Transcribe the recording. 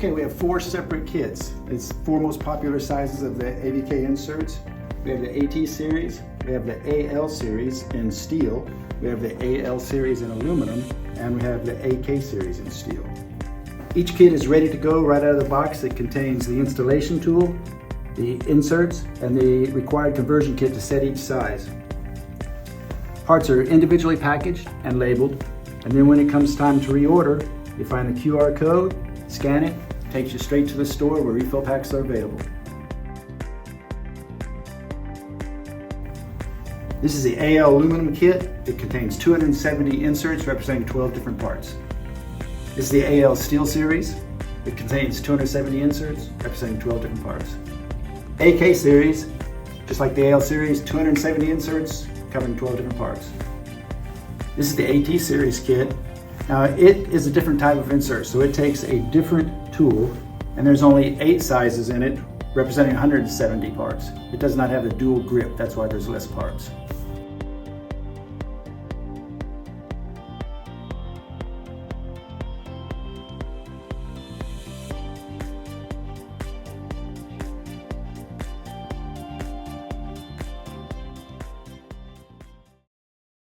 Okay, we have 4 separate kits. It's 4 most popular sizes of the AVK inserts. We have the AT series, we have the AL series in steel, we have the AL series in aluminum, and we have the AK series in steel. Each kit is ready to go right out of the box. It contains the installation tool, the inserts, and the required conversion kit to set each size. Parts are individually packaged and labeled, and then when it comes time to reorder, you find the QR code, scan it, takes you straight to the store where refill packs are available. This is the AL aluminum kit. It contains 270 inserts representing 12 different parts. This is the AL steel series. It contains 270 inserts representing 12 different parts. AK series, just like the AL series, 270 inserts covering 12 different parts. This is the AT series kit. Now it is a different type of insert, so it takes a different tool, and there's only 8 sizes in it representing 170 parts. It does not have the dual grip, that's why there's less parts.